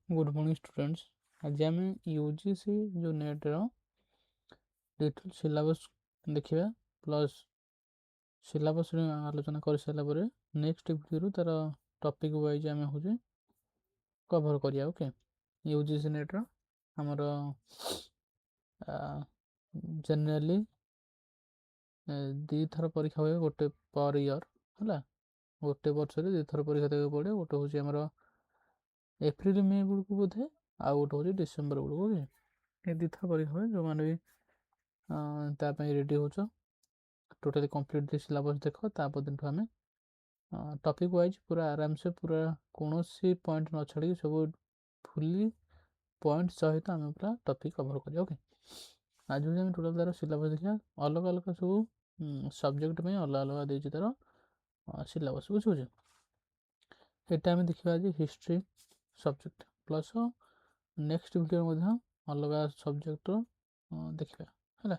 Good morning students. आज आम UGC जो नेट रो डिटेल सिलेबस देखिए प्लस सिलेबस आलोचना कर सारा पर नेक्स्ट वीडियो तार टॉपिक वाइज आम हूँ कवर करिया। ओके, यूजीसी नेट रो हमर जनरली दी थर परीक्षा हुए गोटे पर ईयर है, गोटे वर्ष दी थर परीक्षा देवे पड़े। गोटे हूँ आमर एप्रिल मे बेलू बोधे आ गोटे हूँ डिसेम्बर बेलू। ओके, ये दी थर परीक्षा हुए जो मैंने भी तापाई रेडी हो टोटाली कंप्लीट सिलेबस देख तापर दिन आम टॉपिक वाइज पूरा आराम से पूरा कौन सी पॉइंट न छाड़ी सब फुली पॉइंट सहित आम पूरा टॉपिक कवर करिया। ओके, आज हूँ आम टोटाल तार सिलेबस देखा अलग अलग सब सब्जेक्ट में अलग अलग देती तार सिलेबस बुझे। यहाँ आम देखा आज history subject plus next video अलग सब्जेक्ट देखा है।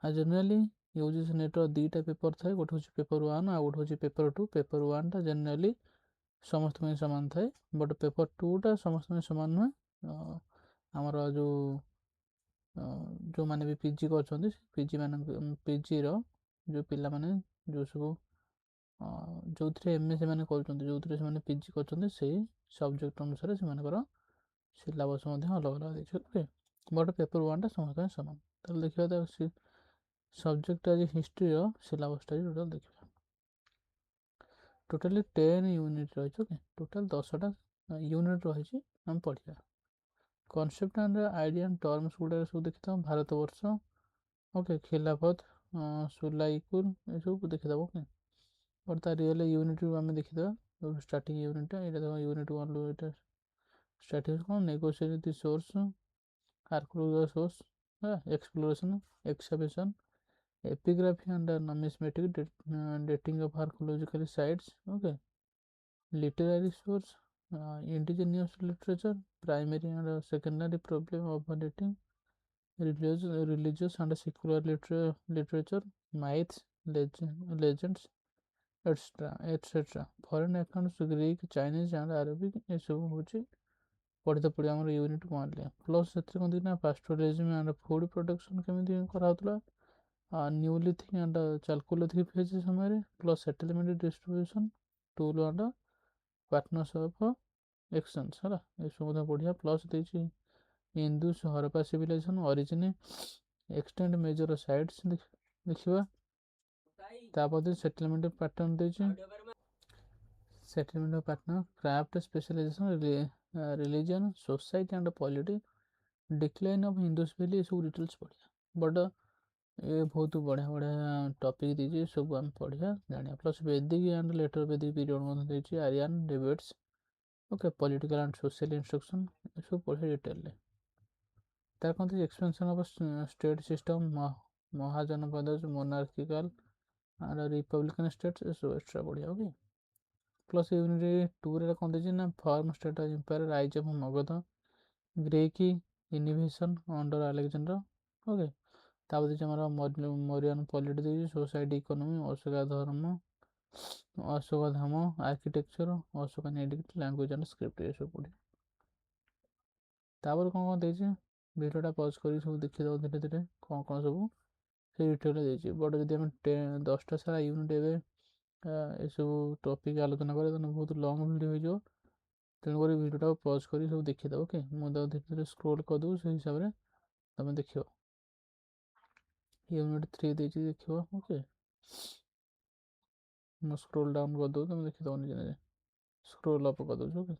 आज जनरली यूजीसी नेट दीटा पेपर थाए, गोटे हूँ पेपर 1 आ गोटे हूँ पेपर 2। पेपर 1 टा जनरली समस्त सामान थाए, बट पेपर 2 टा समस्त सामान नुहे। आमर जो जो मैंने भी पीजी कर पीजी मान पीजी रो जो पिला माने जो सब जो एमए से कर पीजी कर सब्जेक्ट अनुसार से सिलेबस अलग अलग देखिए। बट पेपर 1 टा समस्त सामान तो देखिए सब्जेक्ट आज हिस्ट्री सिलेबसटा टोटाल देखा टोटाली 10 यूनिट रही। ओके, टोटाल 10टा यूनिट रही आम पढ़ा concept and idea and terms गुड़ा सब देखी भारत वर्ष। ओके, खिलाफत सुलाइकुल ये सब देखीद। ओके, और तार रियल यूनिट आम देखीद स्टार्टिंग यूनिटा ये देख यूनिट 1 रू ये स्टार्ट कौन negotiate the source archaeological source exploration excavation epigraphy and numismatic dating of archaeological sites. Okay, literary source indigenous literature, primary and secondary problem of dating, religious and secular literature, myths, legends, etc. Foreign accounts, Greek, Chinese and Arabic ये सब हूँ पढ़ते पढ़े आम unit 1 plus से पास्टोरिज्म and food production केमी कराला neolithic and chalcolithic phase समय plus settlement distribution tool and partnership exchange है ये सब बढ़िया। प्लस देखिए Indus Harappa civilisation origin extend major sites देखा तापर सेटलमेंट पैटर्न देछि settlement pattern craft specialisation religion society and polity decline of Indus valley सब डिटेल्स पढ़िया। बट ये बहुत बढ़िया बढ़िया टॉपिक दीजिए सब आम पढ़िया जानिया। प्लस वैदिक एंड लेटर वैदिक पीरियड देछि Aryan debates. Okay, political and social instruction ये सब पढ़े डिटेल तार कहते expansion of state system mahajanapada monarchical and republican states ये सब एक्स्ट्रा बढ़िया। ओके, प्लस यूनिट 2 रे कौन देछि ना form state of empire rise of Magadha Greek innovation under Alexander. Okay, तापर देछि हमारा मौर्यन पॉलिटी देछि society economy Ashoka dharma Ashoka dhamma architecture Ashokan edict language and script ये सब पढ़े तापर कौन देछि वीडियोटा पॉज कर सब देखी दो धीरे धीरे कौन कौन सब से डिटेल देछि। बट जदि हम 10टा सारा यूनिट एवं ये सब टॉपिक आलोचना करें बहुत लंग वीडियो हो तेणुक वीडियोटा पॉज कर सब देखीद। ओके, मुझे धीरे धीरे स्क्रोल करदेव से हिसाब से तुम देख यूनिट 3 देछि देख। ओके, मैं स्क्रोल डाउन करदेव तुम देखीद निजे निजे स्क्रोल अप करदे। ओके,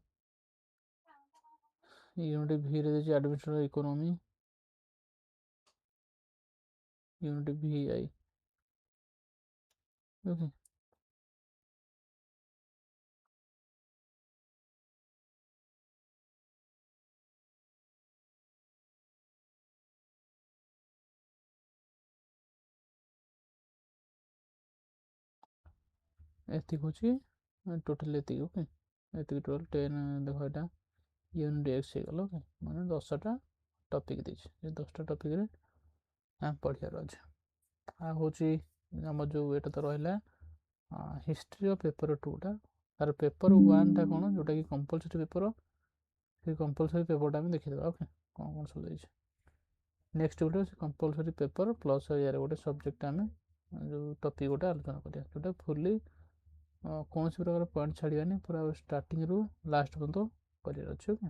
यूनिट भी देछि एडमिनिस्ट्रेटिव इकोनॉमी यूनिट भी आई। ओके, एतिक हूँ टोटाल एतिक। ओके, एतिक टोटाल 10 देख यहाँ यूनिट एक्स हो गल। ओके, मैंने 10टा टॉपिक देछि 10टा टॉपिक रे आम पढ़ियार अच्छे आ हूँ आम जो ये तो रहा हिस्ट्री पेपर 2 टा तार पेपर 1 टा कौन जोटा कि कंपलसरी पेपर ସେ କମ୍ପଲସରି ପେପରଟା ଆମେ ଦେଖିଦେବା। ଓକେ, କ'ଣ ସବୁ ଦେଇଛି। ନେକ୍ସଟ ଗୋଟେ ଅଛି କମ୍ପଲସରି ପେପର ପ୍ଲସ୍ ଏହାର ଗୋଟେ ସବଜେକ୍ଟ ଆମେ ଯେଉଁ ଟପିକ୍ ଗୋଟେ ଆଲୋଚନା କରିବା, ଯେଉଁଟା ଫୁଲି କୌଣସି ପ୍ରକାର ପଏଣ୍ଟ ଛାଡ଼ିବାନି, ପୁରା ଷ୍ଟାର୍ଟିଂରୁ ଲାଷ୍ଟ ପର୍ଯ୍ୟନ୍ତ କରିବାର ଅଛି। ଓକେ।